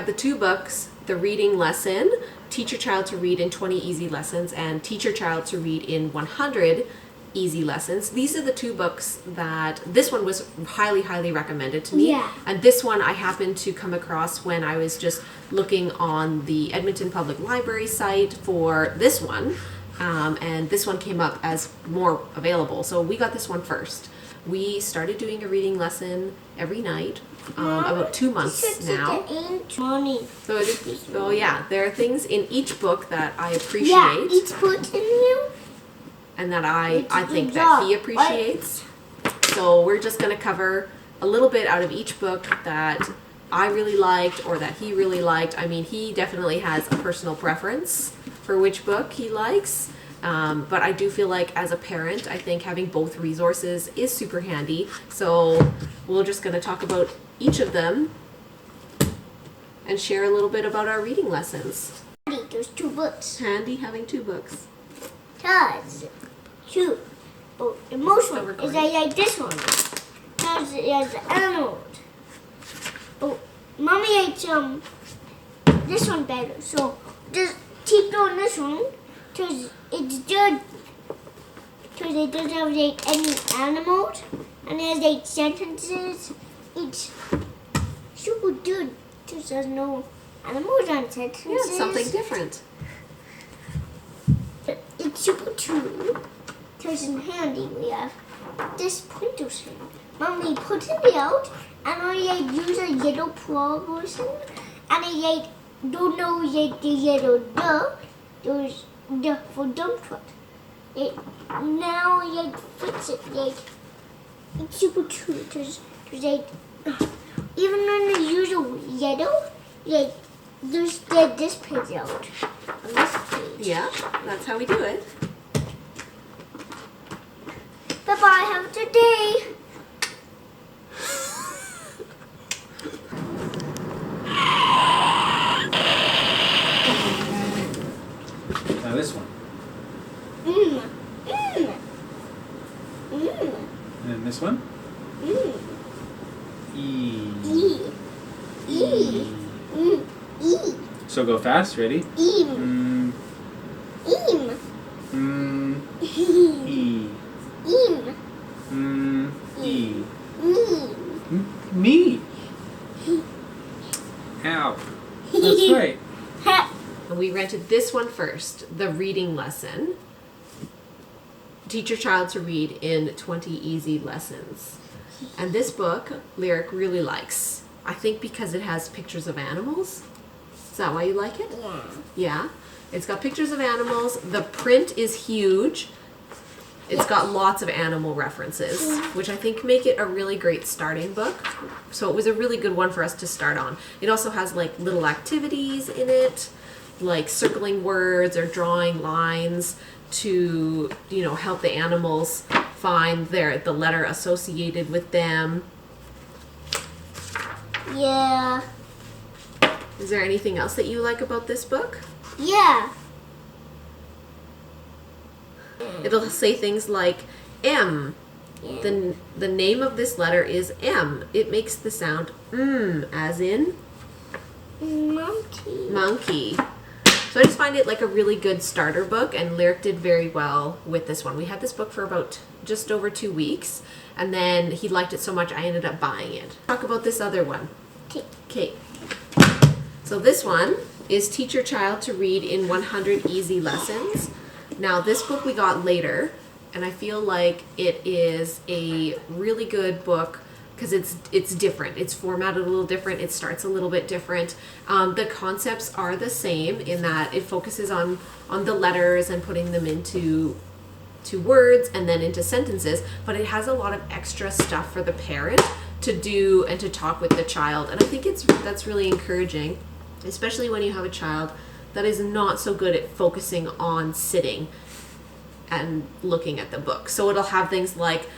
The two books, The Reading Lesson, Teach Your Child to Read in 20 Easy Lessons, and Teach Your Child to Read in 100 Easy Lessons. These are the two books that, this one was highly recommended to me. Yeah. And this one I happened to come across when I was just looking on the Edmonton Public Library site for this one. And this one came up as more available. So we got this one first. We started doing a reading lesson every night, about 2 months now. So yeah, there are things in each book that I appreciate. Yeah, each book in you. And that I think that he appreciates. So we're just going to cover a little bit out of each book that I really liked or that he really liked. I mean, he definitely has a personal preference for which book he likes. But I do feel like as a parent, I think having both resources is super handy. So we're just going to talk about each of them and share a little bit about our reading lessons. There's two books. Handy having two books. Does two. But the most one is like this one. Does it has animals. But mommy likes this one better. So just keep on this one because it's good. Because it doesn't have like any animals and it has like sentences. It's super good because there's no animals and sentences. Yeah, it's something different. It's super true because in handy we have this pointer thing. Mommy put it out and I use a yellow person and I don't know the yellow there's the for dump truck. Now fix it it's super true because even when I use a yellow there's this page out on this page. Yeah, that's how we do it. Bye-bye, have a good day. Now this one. And then this one. E. So go fast, ready? E. E. Me. Ow. That's right. And we rented this one first, The Reading Lesson. Teach your child to read in 20 easy lessons. And this book, Lyric really likes. I think because it has pictures of animals. Is that why you like it? Yeah. Yeah. It's got pictures of animals. The print is huge. It's got lots of animal references, which I think make it a really great starting book. So it was a really good one for us to start on. It also has like little activities in it, like circling words or drawing lines to, help the animals find the letter associated with them. Yeah. Is there anything else that you like about this book? Yeah. It'll say things like M. Yeah. The name of this letter is M. It makes the sound as in monkey. So I just find it like a really good starter book, and Lyric did very well with this one. We had this book for about just over 2 weeks, and then he liked it so much I ended up buying it. Talk about this other one. Okay. So this one is Teach Your Child to Read in 100 Easy Lessons. Now this book we got later, and I feel like it is a really good book because it's different. It's formatted a little different. It starts a little bit different. The concepts are the same in that it focuses on the letters and putting them into words and then into sentences, but it has a lot of extra stuff for the parent to do and to talk with the child. And I think that's really encouraging, especially when you have a child that is not so good at focusing on sitting and looking at the book. So it'll have things like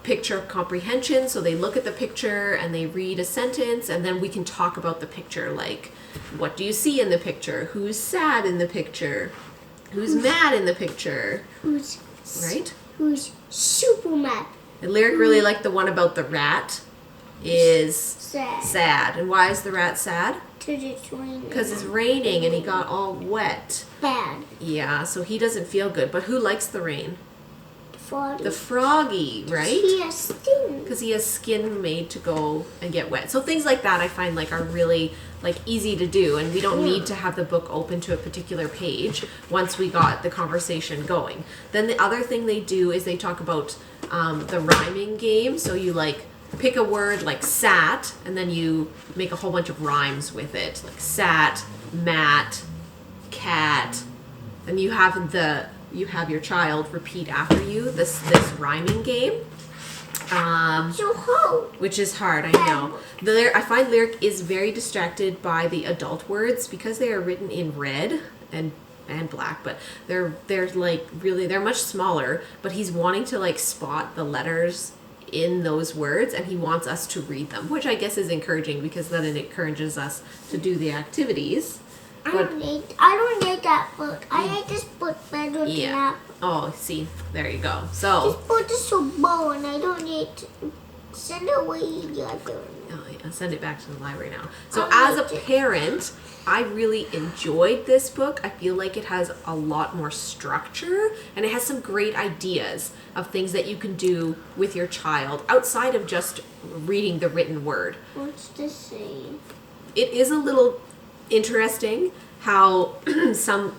picture comprehension, so they look at the picture and they read a sentence, and then we can talk about the picture, like what do you see in the picture, who's sad in the picture, who's mad in the picture, Who's right? Who's super mad. And Lyric really liked the one about the rat. is Sad. sad. And why is the rat sad? Because it's raining. Because it's raining and he got all wet. Bad. Yeah, so he doesn't feel good. But who likes the rain? Froggy. The froggy, right? He has skin. Because he has skin made to go and get wet. So things like that I find like are really like easy to do, and we don't need to have the book open to a particular page once we got the conversation going. Then the other thing they do is they talk about the rhyming game. So you like pick a word like sat, and then you make a whole bunch of rhymes with it, like sat, mat, cat, and you have your child repeat after you this rhyming game. So hard. Which is hard, I know. I find Lyric is very distracted by the adult words because they are written in red and black, but they're like really, they're much smaller, but he's wanting to like spot the letters in those words, and he wants us to read them, which I guess is encouraging because then it encourages us to do the activities. I don't need that book. I like this book better than that. Oh, see, there you go. So this book is so boring. I don't need to send it away the other. Oh, yeah, send it back to the library now. So as a parent, I really enjoyed this book. I feel like it has a lot more structure, and it has some great ideas of things that you can do with your child outside of just reading the written word. What's this saying? It is a little interesting how some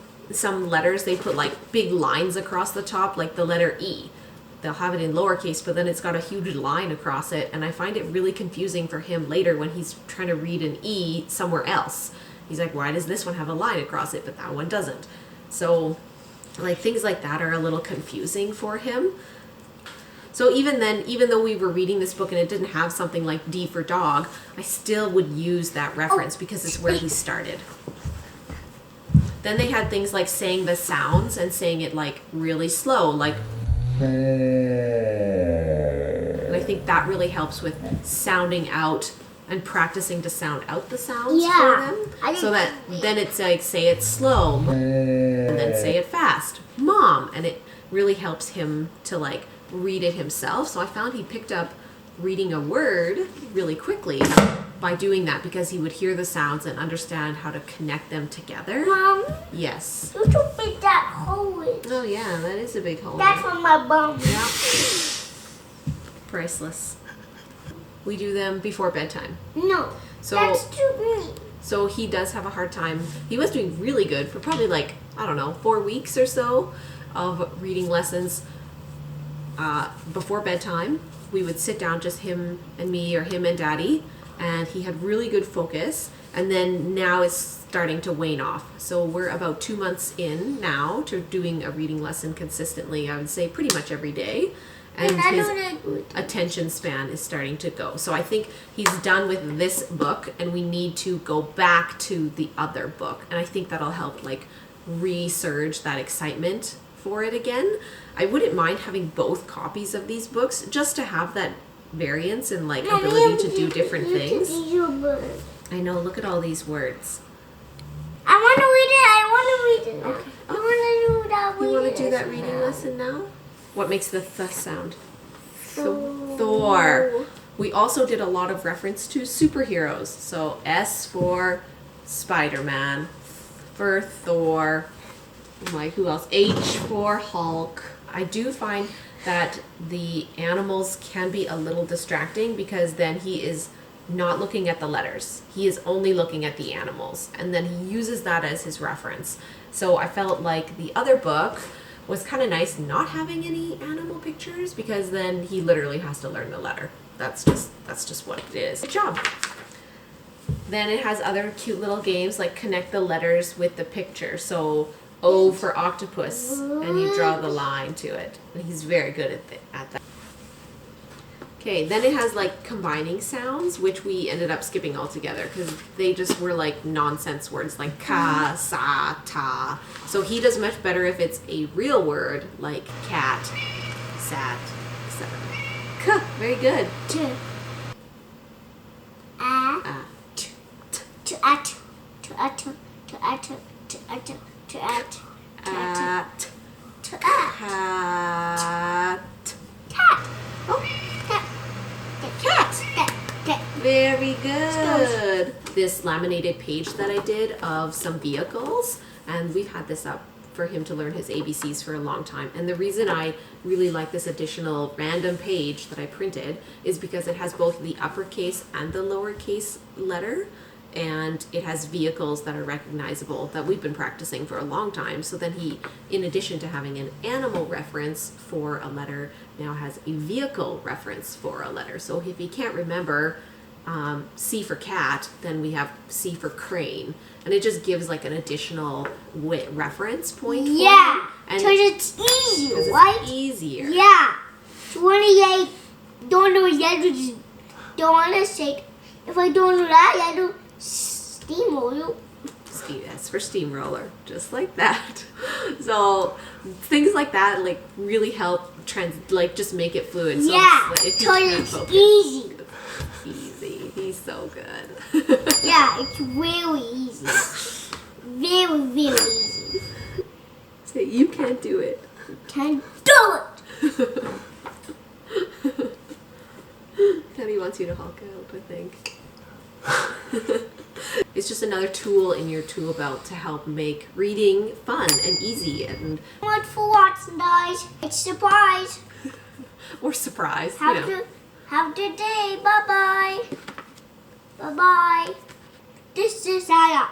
letters they put like big lines across the top, like the letter E. They'll have it in lowercase, but then it's got a huge line across it, and I find it really confusing for him later when he's trying to read an E somewhere else. He's like, why does this one have a line across it, but that one doesn't? So, like, things like that are a little confusing for him. So even then, even though we were reading this book and it didn't have something like D for dog, I still would use that reference because it's where he started. Then they had things like saying the sounds and saying it like really slow, like. And I think that really helps with sounding out and practicing to sound out the sounds for them. So that then it's like, say it slow, and then say it fast, mom. And it really helps him to like read it himself. So I found he picked up reading a word really quickly by doing that because he would hear the sounds and understand how to connect them together. Mom? Yes. Look how big that hole is. Oh yeah, that is a big hole. That's from my bum. Yeah. Priceless. We do them before bedtime. No, So that's too mean. So he does have a hard time. He was doing really good for probably like, I don't know, 4 weeks or so of reading lessons before bedtime. We would sit down, just him and me or him and daddy, and he had really good focus. And then now it's starting to wane off. So we're about 2 months in now to doing a reading lesson consistently, I would say pretty much every day. And his attention span is starting to go. So I think he's done with this book and we need to go back to the other book. And I think that'll help like resurge that excitement for it again. I wouldn't mind having both copies of these books just to have that variance and like ability to do different things. I know, look at all these words. I want to read it. Okay. I want to do that. You want to do that reading lesson now? What makes the th sound? Thor. Thor. We also did a lot of reference to superheroes. So S for Spider-Man, for Thor, like who else? H for Hulk. I do find that the animals can be a little distracting because then he is not looking at the letters. He is only looking at the animals, and then he uses that as his reference. So I felt like the other book was kind of nice not having any animal pictures because then he literally has to learn the letter. That's just what it is. Good job. Then it has other cute little games like connect the letters with the picture. So O for octopus, and you draw the line to it. And he's very good at that. Okay, then it has like combining sounds, which we ended up skipping altogether because they just were like nonsense words like ka, sa, ta. So he does much better if it's a real word like cat, sat, etc. Ka, very good. Cat. Oh. Cat. Very good. This laminated page that I did of some vehicles, and we've had this up for him to learn his ABCs for a long time. And the reason I really like this additional random page that I printed is because it has both the uppercase and the lowercase letter, and it has vehicles that are recognizable that we've been practicing for a long time. So then he, in addition to having an animal reference for a letter, now has a vehicle reference for a letter. So if he can't remember C for cat, then we have C for crane, and it just gives like an additional reference point. Yeah, and because it's easier, it's right? Easier. Yeah. 28. Don't know yet. Don't want to say. If I don't know that, I do steamroller. Yes, for steamroller, just like that. So things like that like really help just make it fluid. So Yeah, if you because can't it's focus, easy. Easy. He's so good. Yeah, it's really easy. Very, very easy. Say, you can't do it. Can do it. Daddy wants you to hulk out, I think. It's just another tool in your tool belt to help make reading fun and easy and Much for watching, guys. It's a surprise. or surprise. Have a good day. Bye bye. Bye bye. This is Aya.